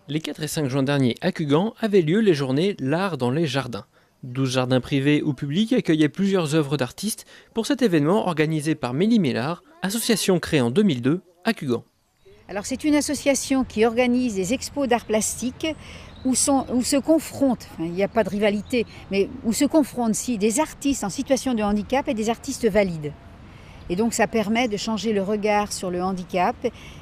Les 4 et 5 juin derniers à Cugand avaient lieu les journées L'Art dans les jardins. 12 jardins privés ou publics accueillaient plusieurs œuvres d'artistes pour cet événement organisé par Mélie Mélard, association créée en 2002 à Cugand. Alors c'est une association qui organise des expos d'art plastique où se confrontent, il n'y a pas de rivalité, mais où se confrontent des artistes en situation de handicap et des artistes valides. Et donc ça permet de changer le regard sur le handicap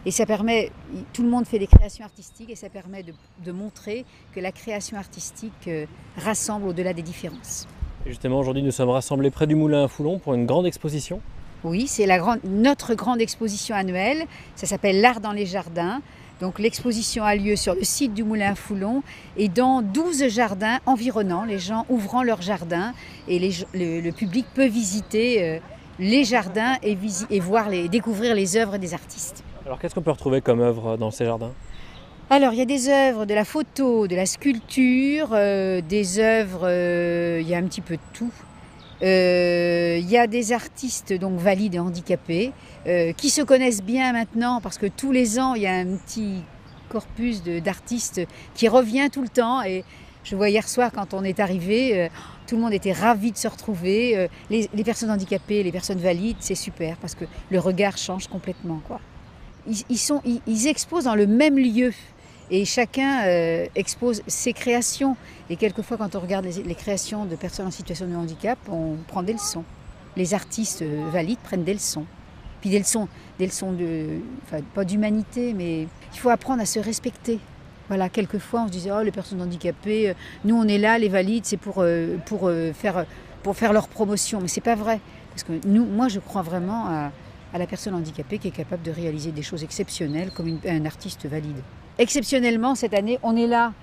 et ça permet, tout le monde fait des créations artistiques et ça permet de montrer que la création artistique rassemble au-delà des différences. Et justement, aujourd'hui, nous sommes rassemblés près du Moulin à Foulon pour une grande exposition. Oui, c'est notre grande exposition annuelle, ça s'appelle L'Art dans les jardins. Donc l'exposition a lieu sur le site du Moulin à Foulon et dans 12 jardins environnants, les gens ouvrant leur jardin et le public peut visiter les jardins et découvrir les œuvres des artistes. Alors qu'est-ce qu'on peut retrouver comme œuvre dans ces jardins ? Alors il y a des œuvres de la photo, de la sculpture, des œuvres, il y a un petit peu de tout. Il y a des artistes donc valides et handicapés qui se connaissent bien maintenant parce que tous les ans il y a un petit corpus d'artistes qui revient tout le temps et je vois hier soir quand on est arrivé, tout le monde était ravi de se retrouver. Les personnes handicapées, les personnes valides, c'est super parce que le regard change complètement, quoi. Ils exposent dans le même lieu et chacun expose ses créations. Et quelquefois, quand on regarde les créations de personnes en situation de handicap, on prend des leçons. Les artistes valides prennent des leçons. Puis des leçons pas d'humanité, mais il faut apprendre à se respecter. Voilà, quelquefois on se disait oh les personnes handicapées, nous on est là, les valides, c'est pour faire leur promotion, mais c'est pas vrai parce que moi je crois vraiment à la personne handicapée qui est capable de réaliser des choses exceptionnelles comme un artiste valide. Exceptionnellement cette année, on est là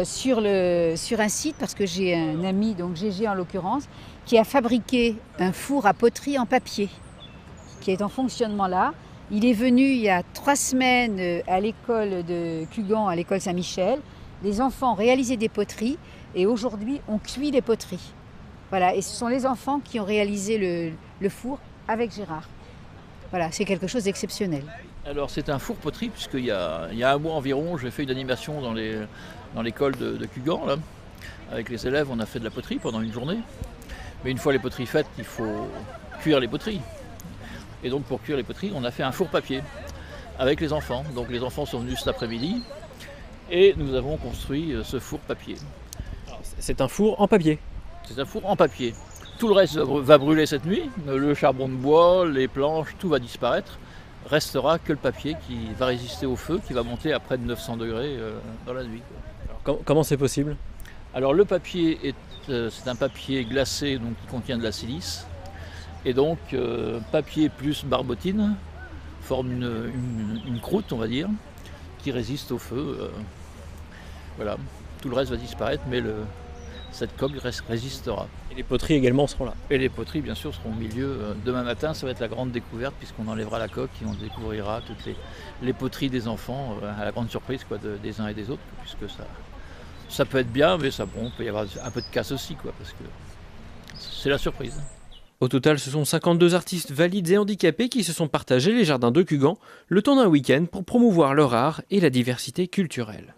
sur un site parce que j'ai un ami, donc Gégé en l'occurrence, qui a fabriqué un four à poterie en papier qui est en fonctionnement là. Il est venu il y a 3 semaines à l'école de Cugand, à l'école Saint-Michel. Les enfants ont réalisé des poteries et aujourd'hui on cuit les poteries. Voilà, et ce sont les enfants qui ont réalisé le four avec Gérard. Voilà, c'est quelque chose d'exceptionnel. Alors c'est un four poterie puisqu'il y a un mois environ, j'ai fait une animation dans l'école de Cugand. Là. Avec les élèves, on a fait de la poterie pendant une journée. Mais une fois les poteries faites, il faut cuire les poteries. Et donc pour cuire les poteries, on a fait un four papier avec les enfants. Donc les enfants sont venus cet après-midi et nous avons construit ce four papier. C'est un four en papier. C'est un four en papier. Tout le reste va brûler cette nuit. Le charbon de bois, les planches, tout va disparaître. Restera que le papier qui va résister au feu, qui va monter à près de 900 degrés dans la nuit. Alors, comment c'est possible ? Alors le papier c'est un papier glacé donc, qui contient de la silice. Et donc, papier plus barbotine forme une croûte, on va dire, qui résiste au feu. Voilà, tout le reste va disparaître, mais cette coque résistera. Et les poteries également seront là. Et les poteries, bien sûr, seront au milieu. Demain matin, ça va être la grande découverte, puisqu'on enlèvera la coque et on découvrira toutes les poteries des enfants, à la grande surprise des uns et des autres, puisque ça peut être bien, mais il peut y avoir un peu de casse aussi, parce que c'est la surprise. Au total, ce sont 52 artistes valides et handicapés qui se sont partagés les jardins de Cugand le temps d'un week-end pour promouvoir leur art et la diversité culturelle.